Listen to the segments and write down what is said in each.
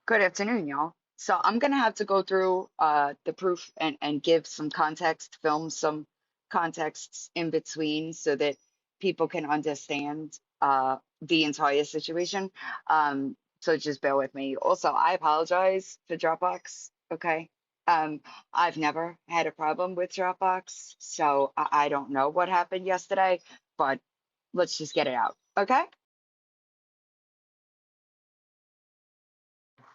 Good afternoon, y'all. So I'm gonna have to go through the proof and give some context, film some contexts in between so that people can understand the entire situation. So just bear with me. Also, I apologize for Dropbox, okay? Um, I've never had a problem with Dropbox, so I don't know what happened yesterday, but let's just get it out, okay?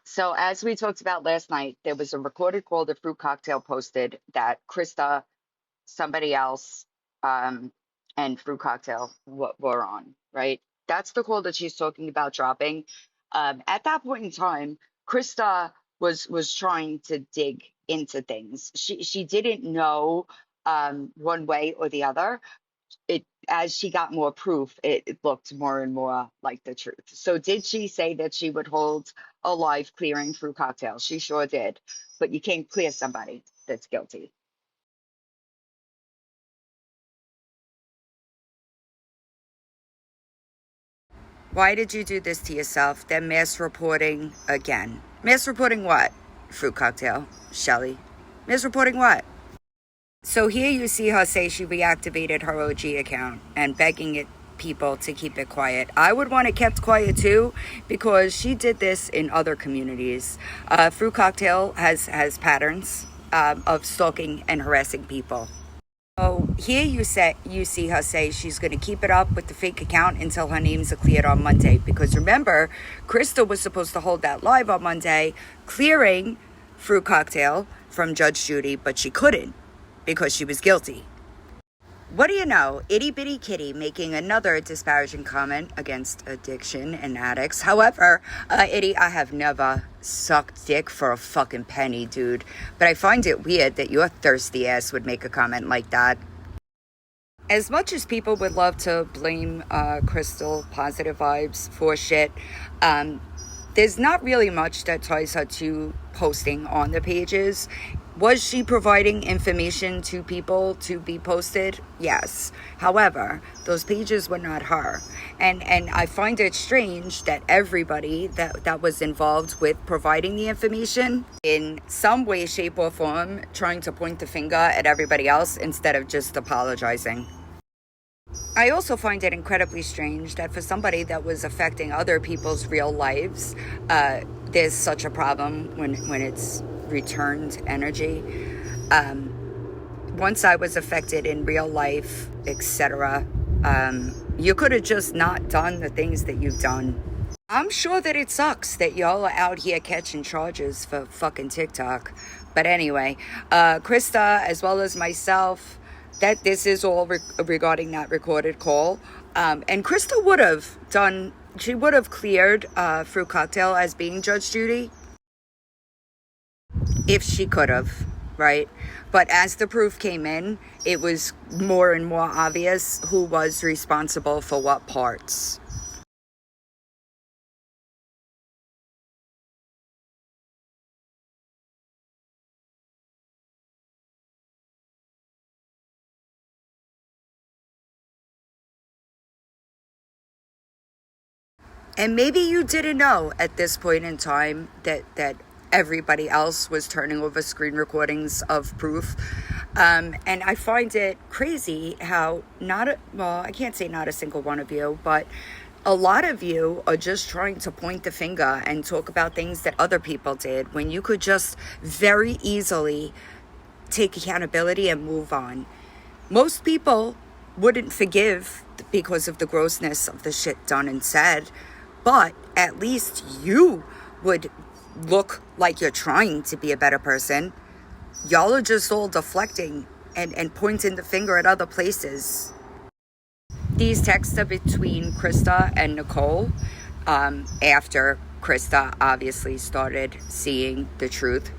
So, as we talked about last night, there was a recorded call the Fruit Cocktail posted that Christa, somebody else, um, and Fruit Cocktail were on, right? That's the call that she's talking about dropping. At that point in time, Christa was trying to dig into things. She didn't know one way or the other. It as she got more proof, it looked more and more like the truth. So did she say that she would hold a live clearing through cocktails? She sure did. But you can't clear somebody that's guilty. Why did you do this to yourself? Then mass reporting again. Mass reporting what? Fruit cocktail. Shelly. Mass reporting what? So here you see her say she reactivated her OG account and begging people to keep it quiet. I would want it kept quiet too because she did this in other communities. Fruit Cocktail has patterns of stalking and harassing people. So here you see her say she's going to keep it up with the fake account until her names are cleared on Monday. Because remember, Christa was supposed to hold that live on Monday, clearing Fruit Cocktail from Judge Judy, but she couldn't because she was guilty. What do you know? Itty bitty kitty making another disparaging comment against addiction and addicts. However, Itty, I have never sucked dick for a fucking penny, dude. But I find it weird that your thirsty ass would make a comment like that. As much as people would love to blame Crystal positive vibes for shit, um, there's not really much that ties her to posting on the pages. Was she providing information to people to be posted? Yes. However, those pages were not her. And I find it strange that everybody that was involved with providing the information in some way, shape, or form trying to point the finger at everybody else instead of just apologizing. I also find it incredibly strange that for somebody that was affecting other people's real lives, there's such a problem when it's returned energy. Um, Once I was affected in real life, etc., you could have just not done the things that you've done. I'm sure that it sucks that y'all are out here catching charges for fucking TikTok. But anyway, Krista, as well as myself, that this is all regarding that recorded call. And Krista would have done, she would have cleared Fruit Cocktail as being Judge Judy if she could have, right? But as the proof came in, it was more and more obvious who was responsible for what parts. And maybe you didn't know at this point in time that everybody else was turning over screen recordings of proof. And I find it crazy how I can't say not a single one of you, but a lot of you are just trying to point the finger and talk about things that other people did when you could just very easily take accountability and move on. Most people wouldn't forgive because of the grossness of the shit done and said, but at least you would look like you're trying to be a better person. Y'all are just all deflecting and pointing the finger at other places. These texts are between Christa and Nicole after Christa obviously started seeing the truth.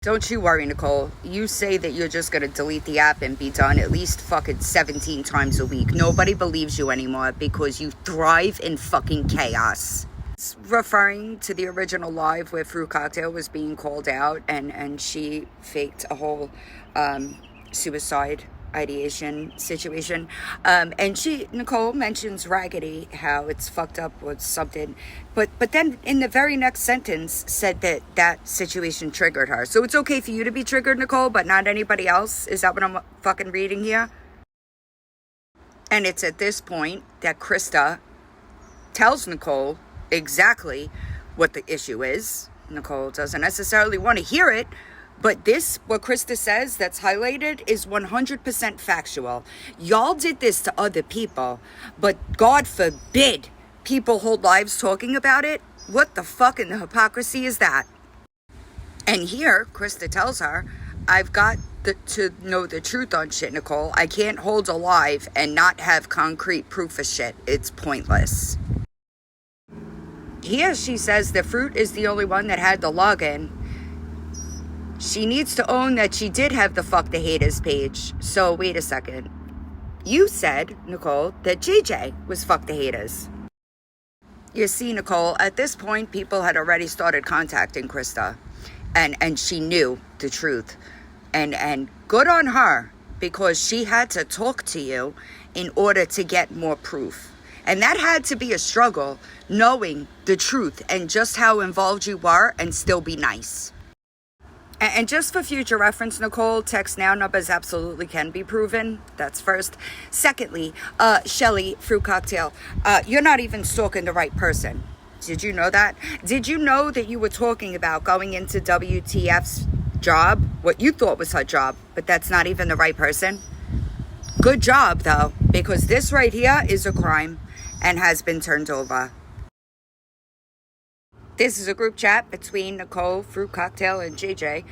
Don't you worry, Nicole. You say that you're just going to delete the app and be done at least fucking 17 times a week. Nobody believes you anymore because you thrive in fucking chaos. It's referring to the original live where Fruit Cocktail was being called out and she faked a whole suicide ideation situation. And Nicole mentions Raggedy, how it's fucked up or something. But then in the very next sentence said that situation triggered her. So it's okay for you to be triggered, Nicole, but not anybody else? Is that what I'm fucking reading here? And it's at this point that Christa tells Nicole exactly what the issue is. Nicole doesn't necessarily want to hear it, but what Christa says that's highlighted is 100% factual. Y'all did this to other people, but God forbid people hold lives talking about it. What the fuck in the hypocrisy is that? And here, Christa tells her, I've got to know the truth on shit, Nicole. I can't hold a live and not have concrete proof of shit. It's pointless. Here she says the Fruit is the only one that had the login. She needs to own that she did have the Fuck the Haters page. So wait a second. You said, Nicole, that JJ was Fuck the Haters. You see, Nicole, at this point, people had already started contacting Christa. And she knew the truth. And good on her, because she had to talk to you in order to get more proof. And that had to be a struggle, knowing the truth and just how involved you were and still be nice. And just for future reference, Nicole, text now numbers absolutely can be proven. That's first. Secondly, Shelly, Fruit Cocktail, you're not even stalking the right person. Did you know that? Did you know that you were talking about going into WTF's job, what you thought was her job, but that's not even the right person? Good job, though, because this right here is a crime and has been turned over. This is a group chat between Nicole, Fruit Cocktail, and JJ.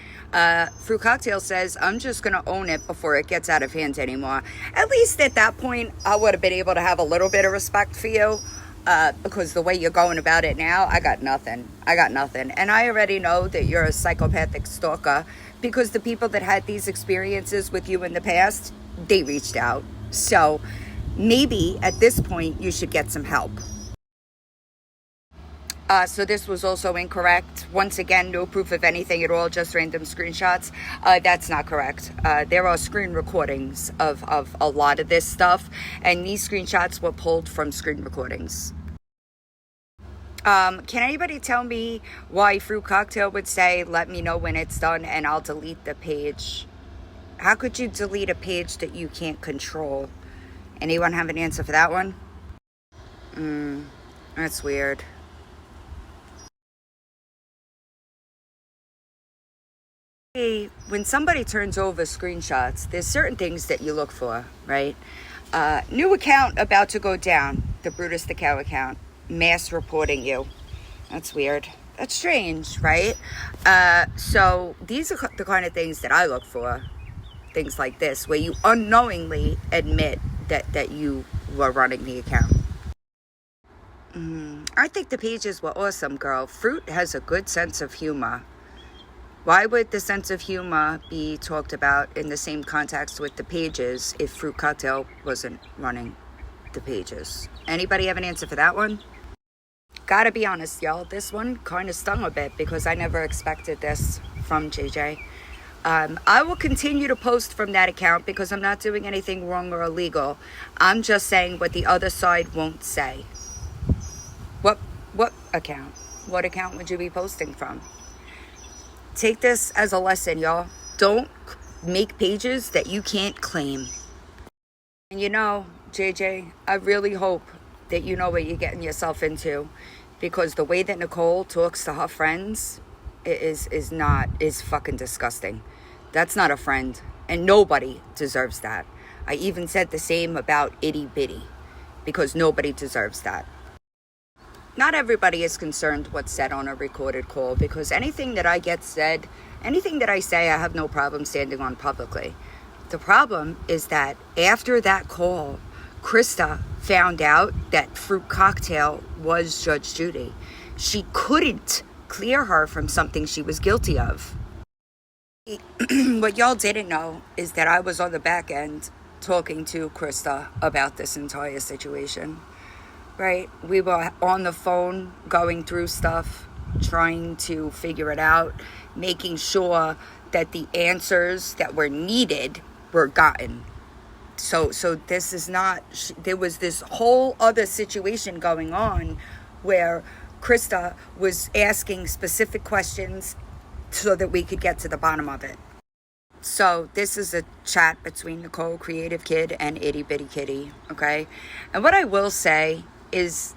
Fruit Cocktail says, I'm just going to own it before it gets out of hand anymore. At least at that point, I would have been able to have a little bit of respect for you. Because the way you're going about it now, I got nothing. And I already know that you're a psychopathic stalker because the people that had these experiences with you in the past, they reached out. So maybe at this point, you should get some help. So this was also incorrect. Once again, no proof of anything at all, just random screenshots. That's not correct. There are screen recordings of a lot of this stuff, and these screenshots were pulled from screen recordings. Can anybody tell me why Fruit Cocktail would say, let me know when it's done and I'll delete the page? How could you delete a page that you can't control? Anyone have an answer for that one? That's weird. When somebody turns over screenshots, there's certain things that you look for, right? New account about to go down, the Brutus the Cow account, mass reporting you. That's weird. That's strange, right? So these are the kind of things that I look for. Things like this, where you unknowingly admit that you were running the account. I think the pages were awesome, girl. Fruit has a good sense of humor. Why would the sense of humor be talked about in the same context with the pages if Fruit Cocktail wasn't running the pages? Anybody have an answer for that one? Gotta be honest, y'all. This one kind of stung a bit because I never expected this from JJ. I will continue to post from that account because I'm not doing anything wrong or illegal. I'm just saying what the other side won't say. What account? What account would you be posting from? Take this as a lesson, y'all. Don't make pages that you can't claim. And you know, JJ, I really hope that you know what you're getting yourself into, because the way that Nicole talks to her friends is fucking disgusting. That's not a friend, and nobody deserves that. I even said the same about Itty Bitty, because nobody deserves that. Not everybody is concerned what's said on a recorded call, because anything that I get said, anything that I say, I have no problem standing on publicly. The problem is that after that call, Christa found out that Fruit Cocktail was Judge Judy. She couldn't clear her from something she was guilty of. What y'all didn't know is that I was on the back end talking to Christa about this entire situation, right? We were on the phone going through stuff, trying to figure it out, making sure that the answers that were needed were gotten. So this is not, there was this whole other situation going on where Christa was asking specific questions so that we could get to the bottom of it. So this is a chat between Nicole, Creative Kid, and Itty Bitty Kitty, okay? And what I will say is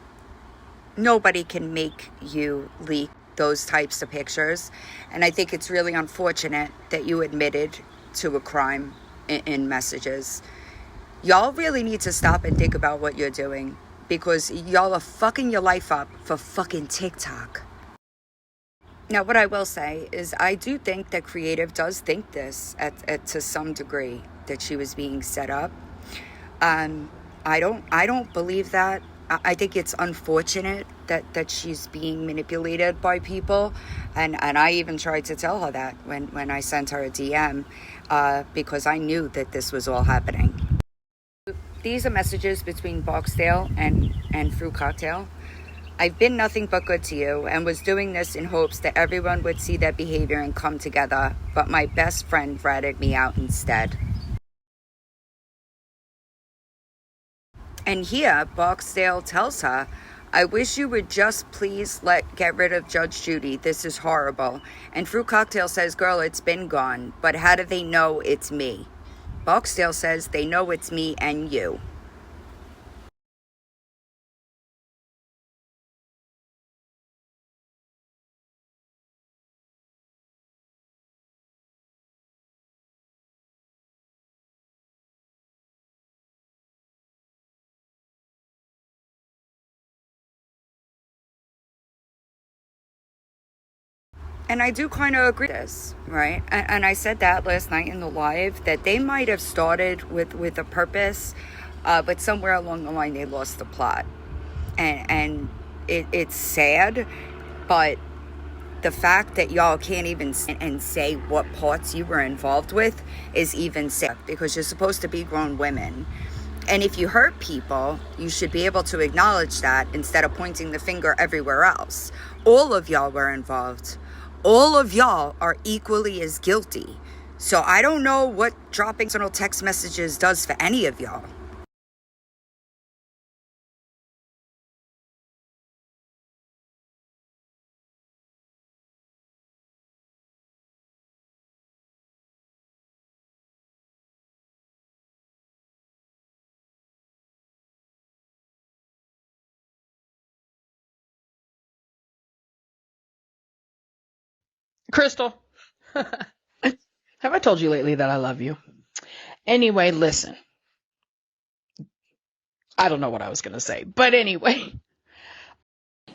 nobody can make you leak those types of pictures. And I think it's really unfortunate that you admitted to a crime in messages. Y'all really need to stop and think about what you're doing, because y'all are fucking your life up for fucking TikTok. Now, what I will say is I do think that Creative does think this to some degree, that she was being set up. I don't believe that. I think it's unfortunate that she's being manipulated by people. And I even tried to tell her that when I sent her a DM, because I knew that this was all happening. These are messages between Boxdale and Fruit Cocktail. I've been nothing but good to you and was doing this in hopes that everyone would see that behavior and come together, but my best friend ratted me out instead. And here, Boxdale tells her, I wish you would just please get rid of Judge Judy. This is horrible. And Fruit Cocktail says, girl, it's been gone, but how do they know it's me? Boxdale says they know it's me and you. And I do kind of agree with this, right? And I said that last night in the live, that they might have started with a purpose, but somewhere along the line they lost the plot. And it's sad, but the fact that y'all can't even and say what parts you were involved with is even sad, because you're supposed to be grown women. And if you hurt people, you should be able to acknowledge that instead of pointing the finger everywhere else. All of y'all were involved. All of y'all are equally as guilty. So I don't know what dropping personal text messages does for any of y'all. Crystal, have I told you lately that I love you? Anyway, listen. I don't know what I was going to say, but anyway.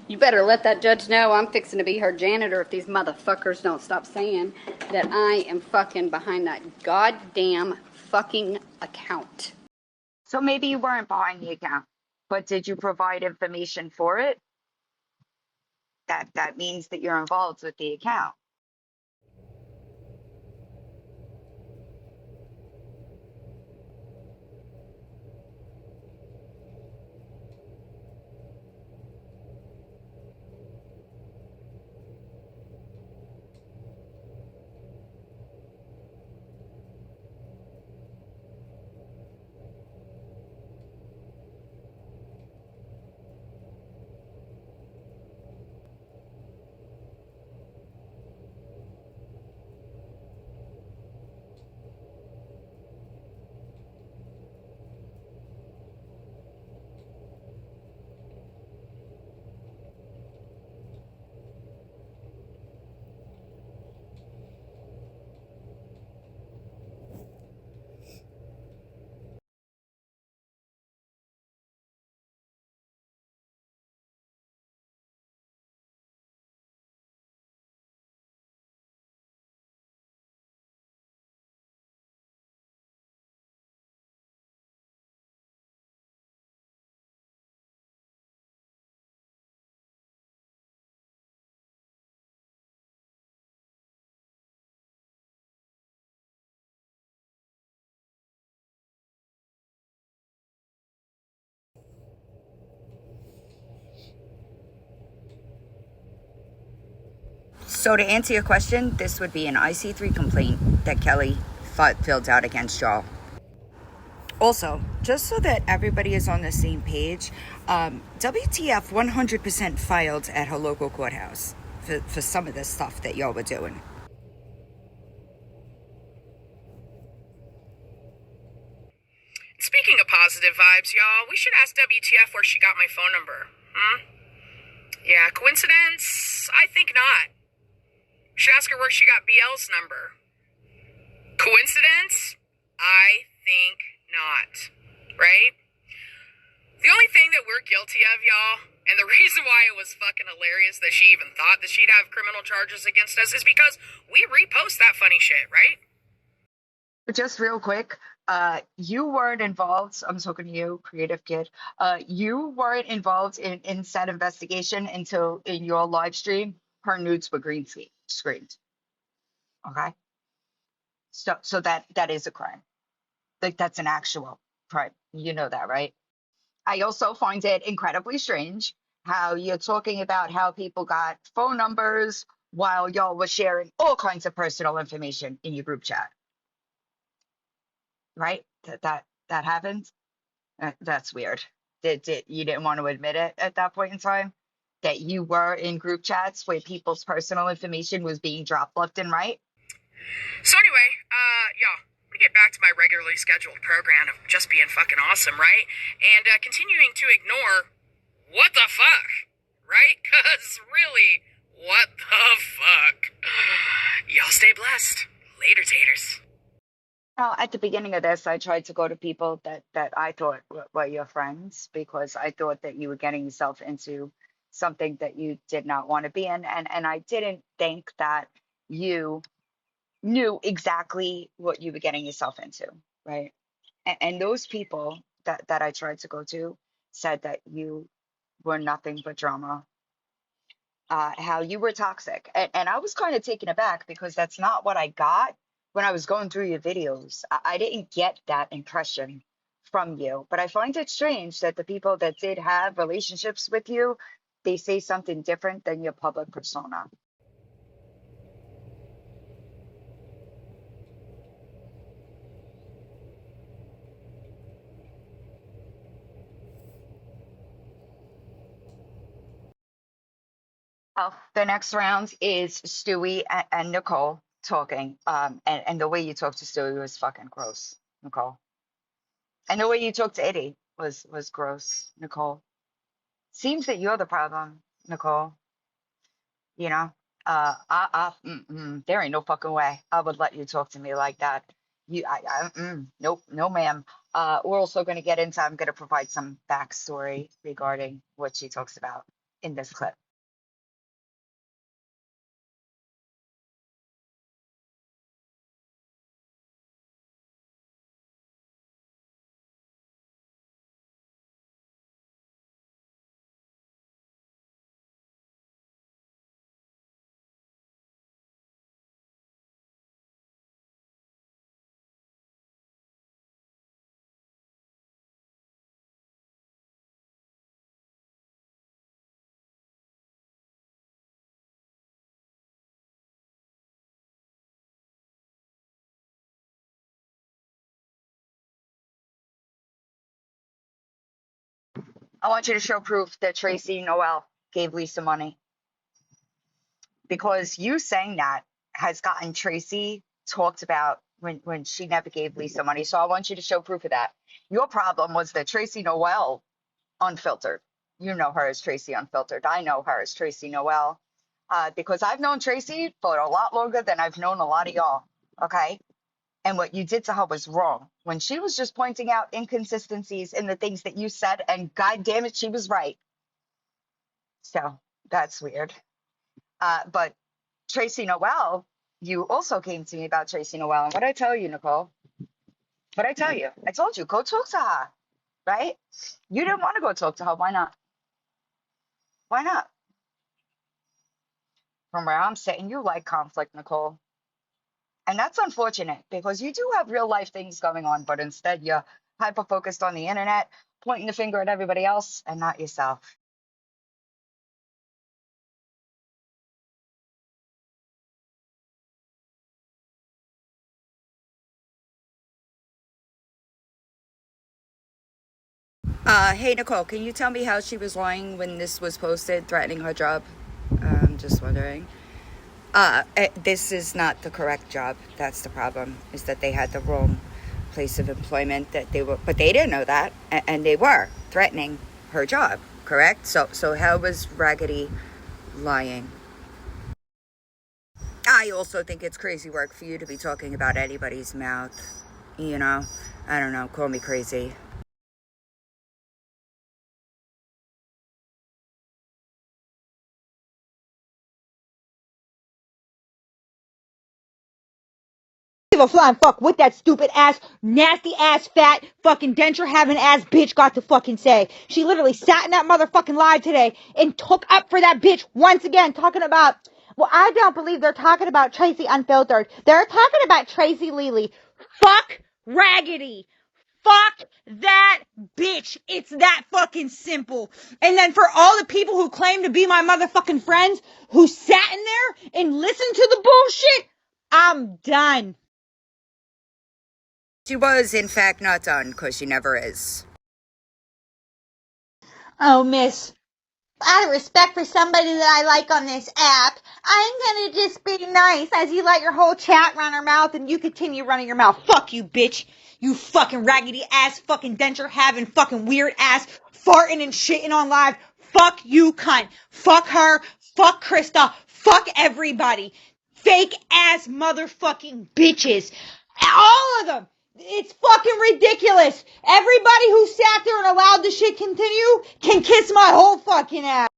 You better let that judge know I'm fixing to be her janitor if these motherfuckers don't stop saying that I am fucking behind that goddamn fucking account. So maybe you weren't behind the account, but did you provide information for it? That means that you're involved with the account. So to answer your question, this would be an IC3 complaint that Kelly filled out against y'all. Also, just so that everybody is on the same page, WTF 100% filed at her local courthouse for some of the stuff that y'all were doing. Speaking of positive vibes, y'all, we should ask WTF where she got my phone number. Yeah, coincidence? I think not. Should ask her where she got BL's number. Coincidence? I think not. Right? The only thing that we're guilty of, y'all, and the reason why it was fucking hilarious that she even thought that she'd have criminal charges against us is because we repost that funny shit, right? Just real quick, you weren't involved. I'm talking to you, creative kid. You weren't involved in said investigation until in your live stream, her nudes were screened. Okay, so that is a crime. Like that's an actual crime. You know that, right? I also find it incredibly strange how you're talking about how people got phone numbers while y'all were sharing all kinds of personal information in your group chat, right? That happened. That's weird. Did you didn't want to admit it at that point in time that you were in group chats where people's personal information was being dropped left and right? So anyway, y'all, we get back to my regularly scheduled program of just being fucking awesome, right? And continuing to ignore what the fuck, right? Because really, what the fuck? Y'all stay blessed. Later, taters. Well, at the beginning of this, I tried to go to people that I thought were your friends because I thought that you were getting yourself into something that you did not want to be in, and I didn't think that you knew exactly what you were getting yourself into, right? And those people that I tried to go to said that you were nothing but drama, how you were toxic. And I was kind of taken aback because that's not what I got when I was going through your videos. I didn't get that impression from you. But I find it strange that the people that did have relationships with you, they say something different than your public persona. Oh, the next round is Stewie and Nicole talking. And the way you talked to Stewie was fucking gross, Nicole. And the way you talked to Eddie was gross, Nicole. Seems that you're the problem, Nicole. You know, there ain't no fucking way I would let you talk to me like that. Nope, no, ma'am. We're also going to get into, I'm going to provide some backstory regarding what she talks about in this clip. I want you to show proof that Tracy Noel gave Lisa money because you saying that has gotten Tracy talked about when she never gave Lisa money. So I want you to show proof of that. Your problem was that Tracy Noel unfiltered. You know her as Tracy Unfiltered. I know her as Tracy Noel because I've known Tracy for a lot longer than I've known a lot of y'all. Okay. And what you did to her was wrong. When she was just pointing out inconsistencies in the things that you said, and God damn it, she was right. So that's weird. But Tracy Noel, you also came to me about Tracy Noel. And what I tell you, Nicole, what I tell you, I told you, go talk to her, right? You didn't want to go talk to her. Why not? Why not? From where I'm sitting, you like conflict, Nicole. And that's unfortunate because you do have real life things going on, but instead you're hyper focused on the internet, pointing the finger at everybody else and not yourself. Hey, Nicole, can you tell me how she was lying when this was posted, threatening her job? I'm just wondering. This is not the correct job. That's the problem, is that they had the wrong place of employment that they were, but they didn't know that, and they were threatening her job, correct? So how was Raggedy lying? I also think it's crazy work for you to be talking about anybody's mouth. You know, I don't know, call me crazy. Give a flying fuck what that stupid ass, nasty ass, fat, fucking denture having ass bitch got to fucking say. She literally sat in that motherfucking live today and took up for that bitch once again, talking about, well, I don't believe they're talking about Tracy Unfiltered. They're talking about Tracy Lely. Fuck Raggedy. Fuck that bitch. It's that fucking simple. And then for all the people who claim to be my motherfucking friends who sat in there and listened to the bullshit, I'm done. She was, in fact, not done, because she never is. Oh, miss, out of respect for somebody that I like on this app, I'm gonna just be nice as you let your whole chat run her mouth and you continue running your mouth. Fuck you, bitch. You fucking raggedy ass fucking denture having fucking weird ass farting and shitting on live. Fuck you, cunt. Fuck her. Fuck Christa. Fuck everybody. Fake ass motherfucking bitches. All of them. It's fucking ridiculous. Everybody who sat there and allowed the shit continue can kiss my whole fucking ass.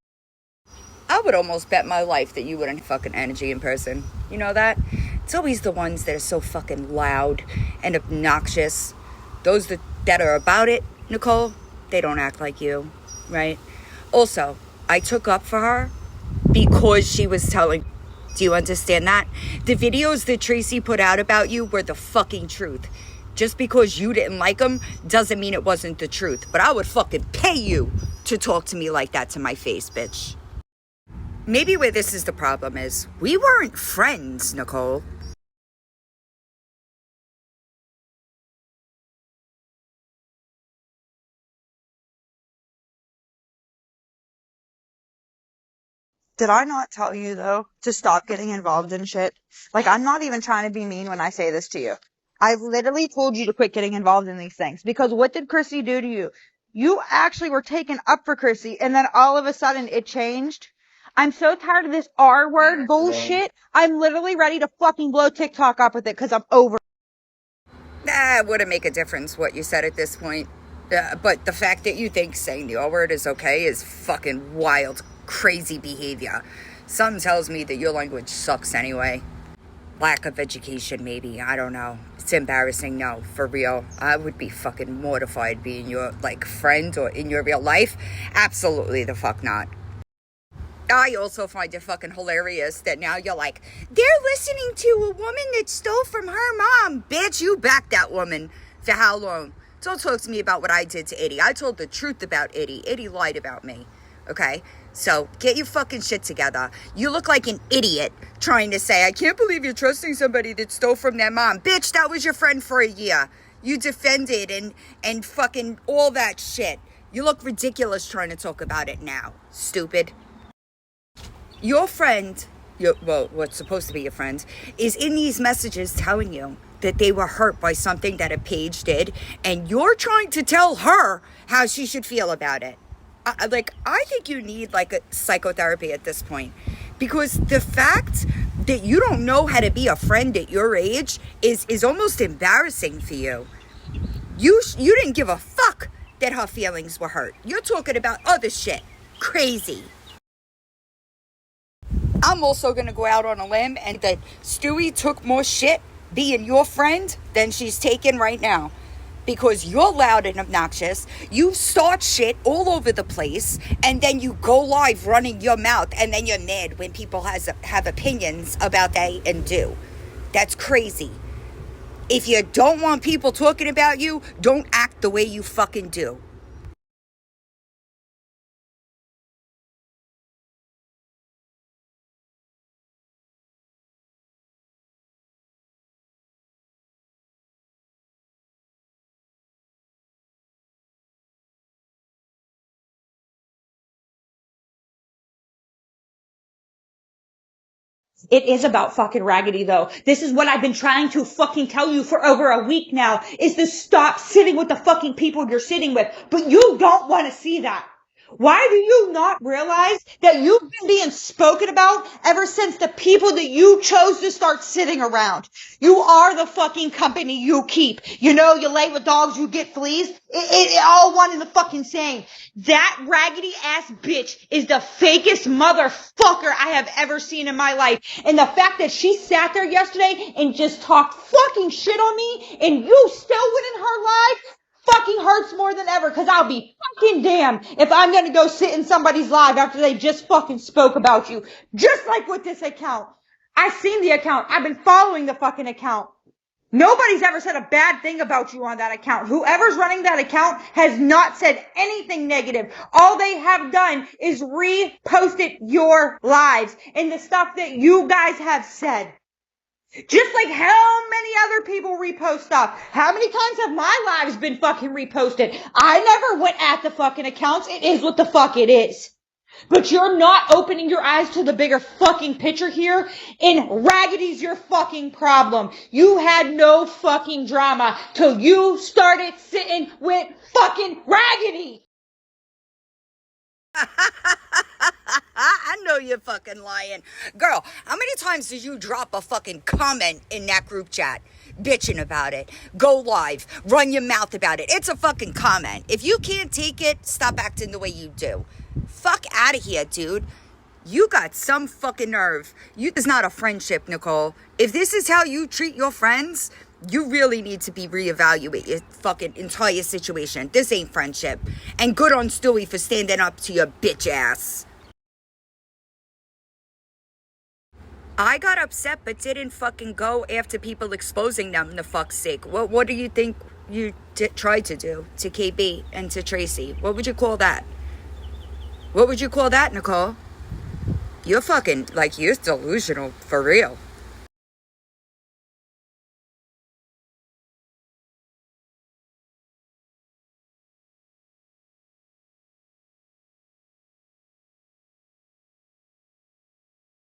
I would almost bet my life that you wouldn't fucking energy in person. You know that? It's always the ones that are so fucking loud and obnoxious. Those that are about it, Nicole, they don't act like you, right? Also, I took up for her because she was telling. Do you understand that? The videos that Tracy put out about you were the fucking truth. Just because you didn't like them doesn't mean it wasn't the truth. But I would fucking pay you to talk to me like that to my face, bitch. Maybe where this is the problem is, we weren't friends, Nicole. Did I not tell you though to stop getting involved in shit? Like, I'm not even trying to be mean when I say this to you. I've literally told you to quit getting involved in these things because what did Chrissy do to you? You actually were taken up for Chrissy and then all of a sudden it changed. I'm so tired of this R word bullshit. I'm literally ready to fucking blow TikTok up with it because I'm over. It wouldn't make a difference what you said at this point. But the fact that you think saying the R word is okay is fucking wild, crazy behavior. Something tells me that your language sucks anyway. Lack of education, maybe. I don't know. It's embarrassing, no, for real. I would be fucking mortified being your, friend or in your real life. Absolutely the fuck not. I also find it fucking hilarious that now you're like, they're listening to a woman that stole from her mom. Bitch, you backed that woman. For how long? Don't talk to me about what I did to Eddie. I told the truth about Eddie. Eddie lied about me. Okay? So get your fucking shit together. You look like an idiot trying to say, I can't believe you're trusting somebody that stole from their mom. Bitch, that was your friend for a year. You defended and fucking all that shit. You look ridiculous trying to talk about it now. Stupid. Your friend, what's supposed to be your friend, is in these messages telling you that they were hurt by something that a page did, and you're trying to tell her how she should feel about it. I think you need, a psychotherapy at this point. Because the fact that you don't know how to be a friend at your age is almost embarrassing for you. You didn't give a fuck that her feelings were hurt. You're talking about other shit. Crazy. I'm also going to go out on a limb and that Stewie took more shit being your friend than she's taking right now. Because you're loud and obnoxious, you start shit all over the place, and then you go live running your mouth, and then you're mad when people have opinions about they and do. That's crazy. If you don't want people talking about you, don't act the way you fucking do. It is about fucking Raggedy though. This is what I've been trying to fucking tell you for over a week now, is to stop sitting with the fucking people you're sitting with. But you don't want to see that. Why do you not realize that you've been being spoken about ever since the people that you chose to start sitting around? You are the fucking company you keep. You know, you lay with dogs, you get fleas. It all one and the fucking same. That raggedy ass bitch is the fakest motherfucker I have ever seen in my life. And the fact that she sat there yesterday and just talked fucking shit on me and you still went in her life fucking hurts more than ever, because I'll be fucking damned if I'm gonna go sit in somebody's live after they just fucking spoke about you. Just like with this account. I've seen the account. I've been following the fucking account. Nobody's ever said a bad thing about you on that account. Whoever's running that account has not said anything negative. All they have done is reposted your lives and the stuff that you guys have said. Just like how many other people repost stuff. How many times have my lives been fucking reposted? I never went at the fucking accounts. It is what the fuck it is. But you're not opening your eyes to the bigger fucking picture here, and Raggedy's your fucking problem. You had no fucking drama till you started sitting with fucking Raggedy. I know you're fucking lying. Girl, how many times did you drop a fucking comment in that group chat? Bitching about it. Go live. Run your mouth about it. It's a fucking comment. If you can't take it, stop acting the way you do. Fuck out of here, dude. You got some fucking nerve. This is not a friendship, Nicole. If this is how you treat your friends, you really need to be reevaluate your fucking entire situation. This ain't friendship. And good on Stewie for standing up to your bitch ass. I got upset but didn't fucking go after people exposing them, the fuck's sake. What do you think you tried to do to KB and to Tracy? What would you call that? What would you call that, Nicole? You're fucking, like, you're delusional, for real.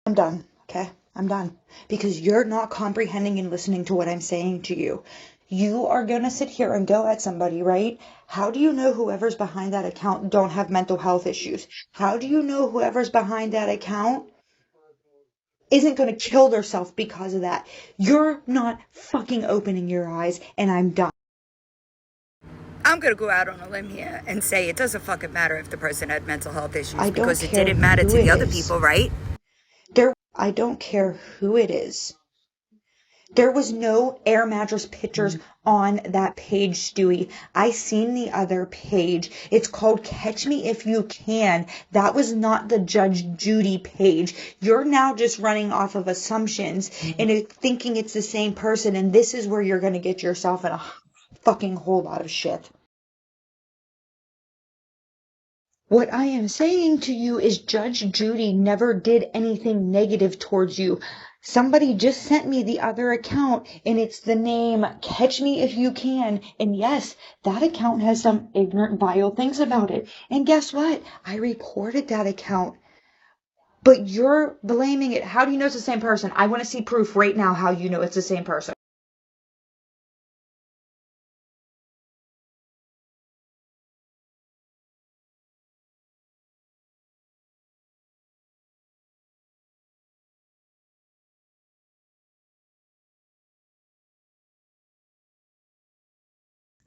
I'm done, okay? I'm done. Because you're not comprehending and listening to what I'm saying to you. You are gonna sit here and go at somebody, right? How do you know whoever's behind that account don't have mental health issues? How do you know whoever's behind that account isn't gonna kill themselves because of that? You're not fucking opening your eyes, and I'm done. I'm gonna go out on a limb here and say it doesn't fucking matter if the person had mental health issues, I don't because it care didn't matter who to the it other is. people, right? I don't care who it is. There was no air mattress pictures on that page, Stewie. I seen the other page. It's called Catch Me If You Can. That was not the Judge Judy page. You're now just running off of assumptions and thinking it's the same person, and this is where you're going to get yourself in a fucking whole lot of shit. What I am saying to you is Judge Judy never did anything negative towards you. Somebody just sent me the other account, and it's the name Catch Me If You Can. And yes, that account has some ignorant, vile things about it. And guess what? I reported that account. But you're blaming it. How do you know it's the same person? I want to see proof right now how you know it's the same person.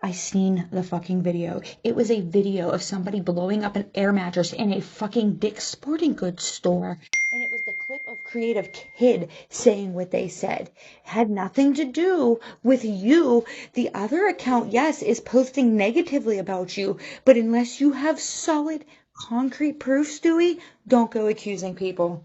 I seen the fucking video. It was a video of somebody blowing up an air mattress in a fucking Dick's Sporting Goods store. And it was the clip of Creative Kid saying what they said. Had nothing to do with you. The other account, yes, is posting negatively about you. But unless you have solid, concrete proof, Stewie, don't go accusing people.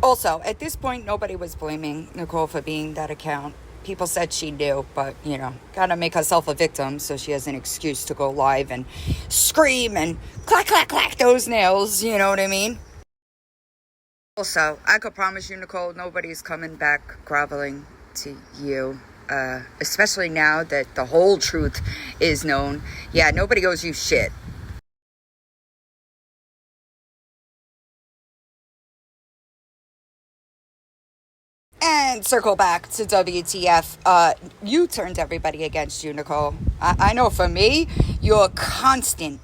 Also, at this point, nobody was blaming Nicole for being that account. People said she knew, but, gotta make herself a victim so she has an excuse to go live and scream and clack, clack, clack those nails, you know what I mean? Also, I could promise you, Nicole, nobody's coming back groveling to you. Especially now that the whole truth is known. Yeah, nobody owes you shit. And circle back to WTF. You turned everybody against you, Nicole. I know for me, your constant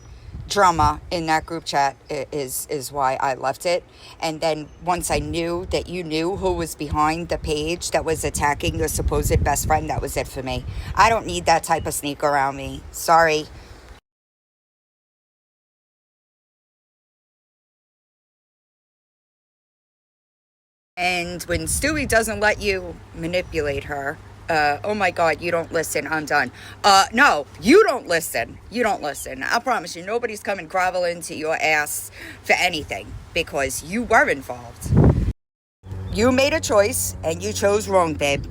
drama in that group chat is why I left it. And then once I knew that you knew who was behind the page that was attacking your supposed best friend, that was it for me. I don't need that type of sneak around me. Sorry. And when Stewie doesn't let you manipulate her, oh my God, you don't listen, I'm done. No, you don't listen. You don't listen. I promise you, nobody's coming groveling to your ass for anything because you were involved. You made a choice and you chose wrong, babe.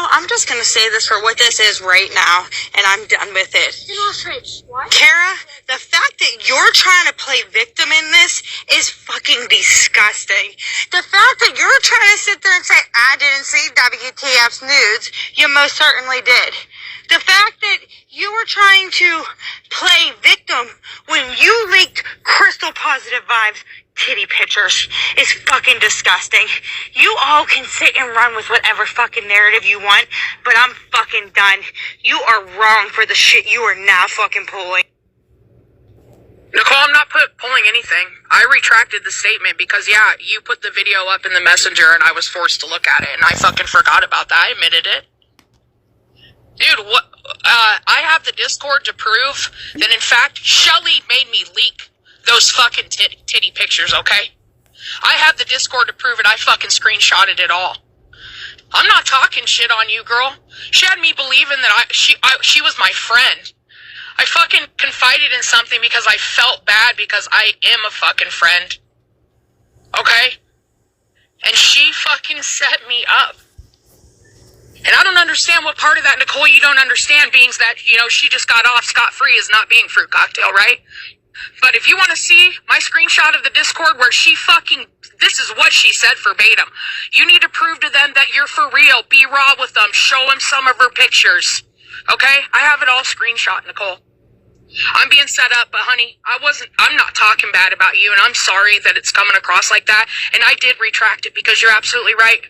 I'm just going to say this for what this is right now, and I'm done with it. Kara, the fact that you're trying to play victim in this is fucking disgusting. The fact that you're trying to sit there and say, I didn't see WTF's nudes, you most certainly did. The fact that you were trying to play victim when you leaked crystal positive vibes kitty pictures is fucking disgusting. You all can sit and run with whatever fucking narrative you want, but I'm fucking done. You are wrong for the shit you are now fucking pulling. Nicole, I'm not pulling anything. I retracted the statement because, yeah, you put the video up in the messenger and I was forced to look at it, and I fucking forgot about that. I admitted it. Dude, what? I have the Discord to prove that, in fact, Shelly made me leak those fucking titty pictures, okay? I have the Discord to prove it. I fucking screenshotted it all. I'm not talking shit on you, girl. She had me believing that she was my friend. I fucking confided in something because I felt bad because I am a fucking friend. Okay? And she fucking set me up. And I don't understand what part of that, Nicole, you don't understand, being that, she just got off scot-free as not being fruit cocktail, right? But if you want to see my screenshot of the Discord where this is what she said verbatim. You need to prove to them that you're for real. Be raw with them. Show them some of her pictures. Okay? I have it all screenshot, Nicole. I'm being set up, but honey, I'm not talking bad about you, and I'm sorry that it's coming across like that, and I did retract it because you're absolutely right.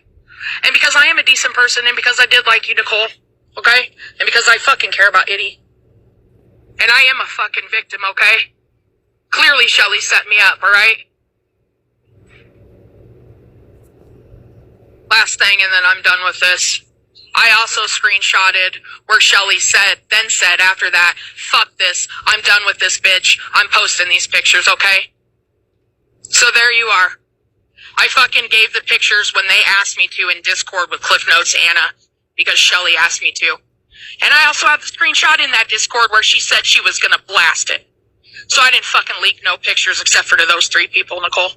And because I am a decent person, and because I did like you, Nicole. Okay? And because I fucking care about Itty. And I am a fucking victim, okay? Clearly Shelly set me up, alright? Last thing, and then I'm done with this. I also screenshotted where Shelly said after that, fuck this, I'm done with this bitch, I'm posting these pictures, okay? So there you are. I fucking gave the pictures when they asked me to in Discord with Cliff Notes Anna, because Shelly asked me to. And I also have the screenshot in that Discord where she said she was gonna blast it. So I didn't fucking leak no pictures except for to those 3 people, Nicole.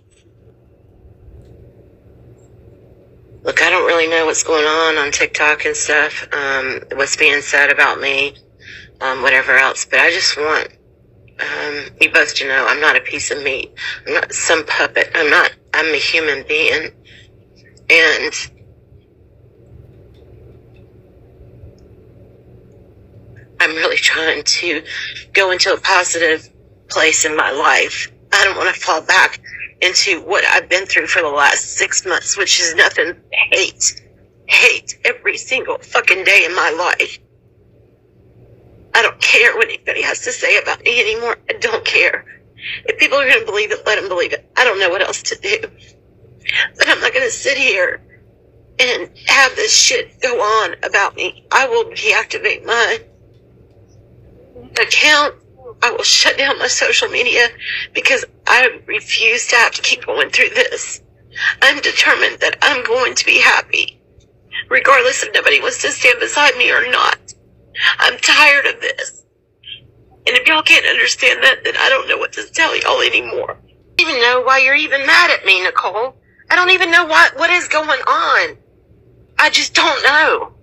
Look, I don't really know what's going on TikTok and stuff, what's being said about me, whatever else, but I just want you both to know I'm not a piece of meat. I'm not some puppet. I'm a human being. And I'm really trying to go into a positive place in my life. I don't want to fall back into what I've been through for the last 6 months, which is nothing but hate every single fucking day in my life. I don't care what anybody has to say about me anymore. I don't care. If people are going to believe it, let them believe it. I don't know what else to do. But I'm not going to sit here and have this shit go on about me. I will deactivate my account. I will shut down my social media because I refuse to have to keep going through this. I'm determined that I'm going to be happy, regardless if nobody wants to stand beside me or not. I'm tired of this. And if y'all can't understand that, then I don't know what to tell y'all anymore. even know why you're even mad at me, Nicole. I don't even know what is going on. I just don't know.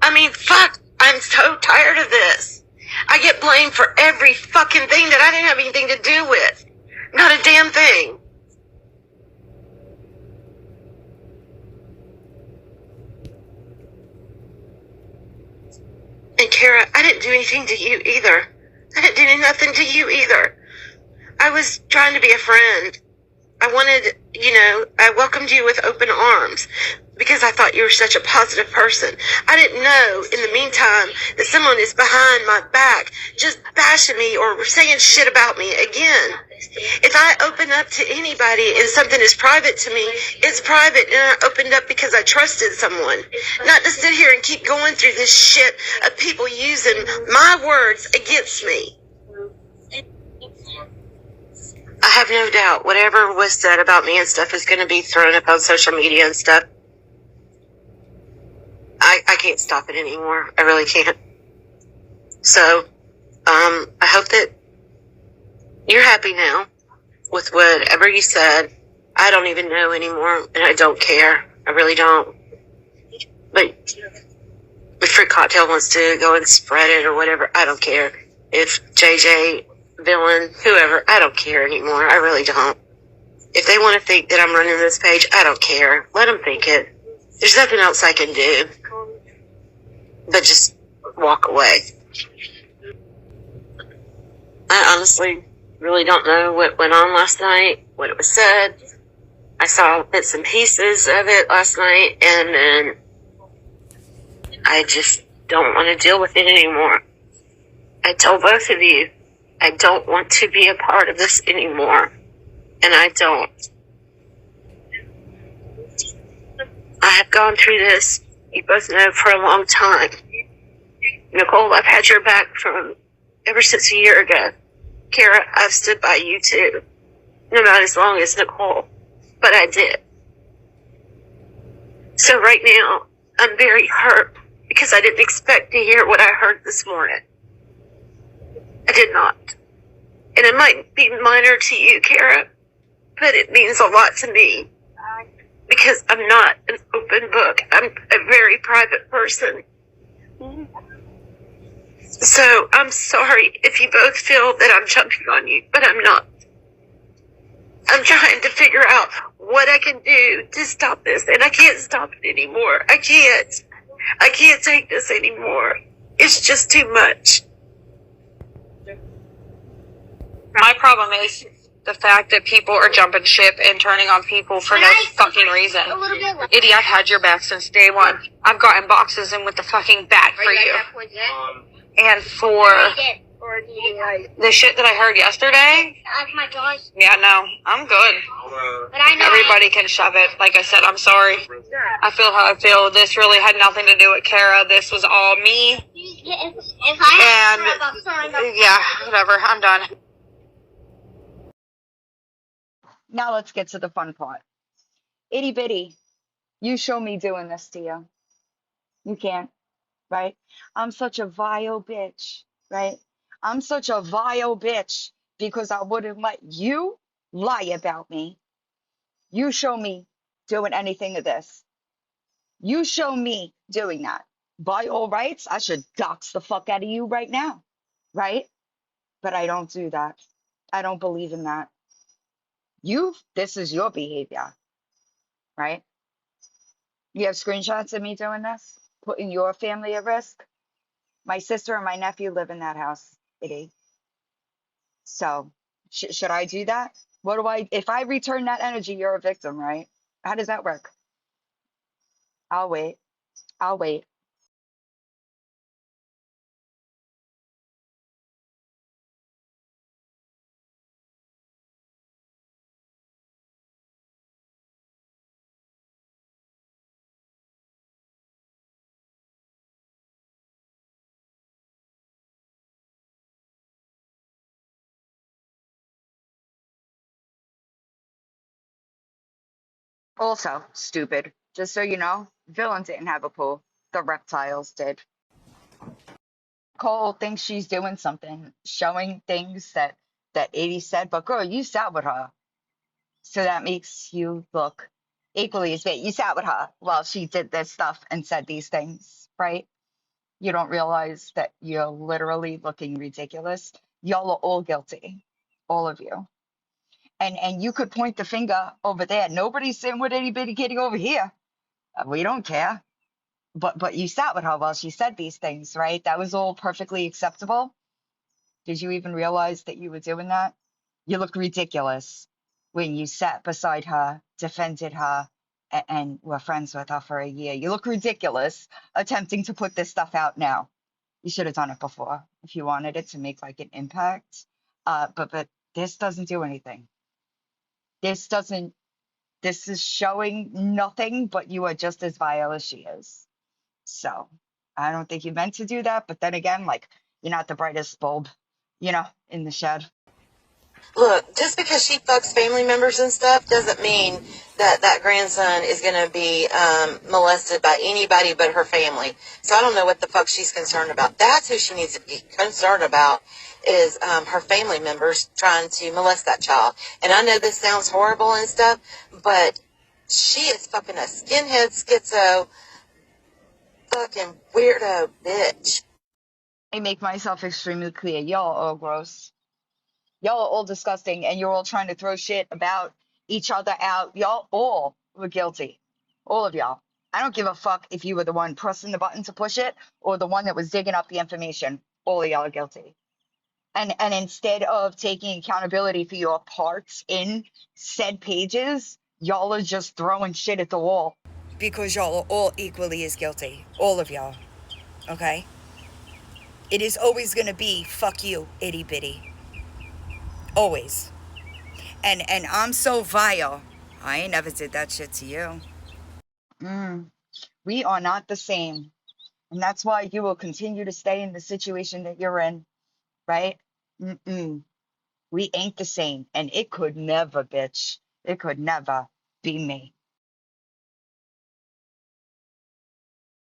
I mean, fuck, I'm so tired of this. I get blamed for every fucking thing that I didn't have anything to do with. Not a damn thing. And Kara, I didn't do anything to you either. I didn't do nothing to you either. I was trying to be a friend. I wanted, I welcomed you with open arms because I thought you were such a positive person. I didn't know in the meantime that someone is behind my back just bashing me or saying shit about me again. If I open up to anybody and something is private to me, it's private, and I opened up because I trusted someone. Not to sit here and keep going through this shit of people using my words against me. I have no doubt whatever was said about me and stuff is going to be thrown up on social media and stuff. I can't stop it anymore. I really can't. So, I hope that you're happy now with whatever you said. I don't even know anymore, and I don't care. I really don't. But if Fruit Cocktail wants to go and spread it or whatever, I don't care. If JJ, Villain, whoever, I don't care anymore. I really don't. If they want to think that I'm running this page, I don't care. Let them think it. There's nothing else I can do but just walk away. I honestly really don't know what went on last night, what it was said. I saw bits and pieces of it last night, and then I just don't want to deal with it anymore. I told both of you, I don't want to be a part of this anymore, and I don't. I have gone through this, you both know, for a long time. Nicole, I've had your back from ever since a year ago. Kara, I've stood by you too. No, not as long as Nicole, but I did. So right now, I'm very hurt because I didn't expect to hear what I heard this morning. I did not. And it might be minor to you, Kara, but it means a lot to me because I'm not an open book. I'm a very private person. So I'm sorry if you both feel that I'm jumping on you, but I'm not. I'm trying to figure out what I can do to stop this, and I can't stop it anymore. I can't take this anymore. It's just too much. My problem is the fact that people are jumping ship and turning on people for no fucking reason. Eddie, I've had your back since day one. I've gotten boxes in with the fucking bat for you. And for the shit that I heard yesterday, yeah, no, I'm good. Everybody can shove it. Like I said, I'm sorry. I feel how I feel. This really had nothing to do with Kara. This was all me. And yeah, whatever. I'm done. Now let's get to the fun part. Itty bitty, you show me doing this to you. You can't, right? I'm such a vile bitch, right? I'm such a vile bitch because I wouldn't let you lie about me. You show me doing anything of this. You show me doing that. By all rights, I should dox the fuck out of you right now, right? But I don't do that. I don't believe in that. This is your behavior, right? You have screenshots of me doing this, putting your family at risk. My sister and my nephew live in that house, Itty. So, should I do that? If I return that energy, you're a victim, right? How does that work? I'll wait. I'll wait. Also, stupid, just so you know, Villain didn't have a pool. The reptiles did. Cole thinks she's doing something, showing things that 80 said, but girl, you sat with her. So that makes you look equally as bad. You sat with her while she did this stuff and said these things, right? You don't realize that you're literally looking ridiculous. Y'all are all guilty, all of you. And you could point the finger over there. Nobody's sitting with anybody getting over here. We don't care. But you sat with her while she said these things, right? That was all perfectly acceptable. Did you even realize that you were doing that? You look ridiculous when you sat beside her, defended her, and were friends with her for a year. You look ridiculous attempting to put this stuff out now. You should have done it before if you wanted it to make like an impact. But this doesn't do anything. This doesn't. This is showing nothing, but you are just as vile as she is. So I don't think you meant to do that. But then again, like you're not the brightest bulb, in the shed. Look, just because she fucks family members and stuff doesn't mean that that grandson is going to be molested by anybody but her family. So I don't know what the fuck she's concerned about. That's who she needs to be concerned about is her family members trying to molest that child. And I know this sounds horrible and stuff, but she is fucking a skinhead, schizo, fucking weirdo bitch. I make myself extremely clear. Y'all are all gross. Y'all are all disgusting, and you're all trying to throw shit about each other out. Y'all all were guilty. All of y'all. I don't give a fuck if you were the one pressing the button to push it or the one that was digging up the information. All of y'all are guilty. And instead of taking accountability for your parts in said pages, y'all are just throwing shit at the wall. Because y'all are all equally as guilty. All of y'all. Okay? It is always going to be fuck you, itty bitty. Always. And I'm so vile. I ain't never did that shit to you. We are not the same. And that's why you will continue to stay in the situation that you're in, right? Mm-mm. We ain't the same. And it could never, bitch. It could never be me.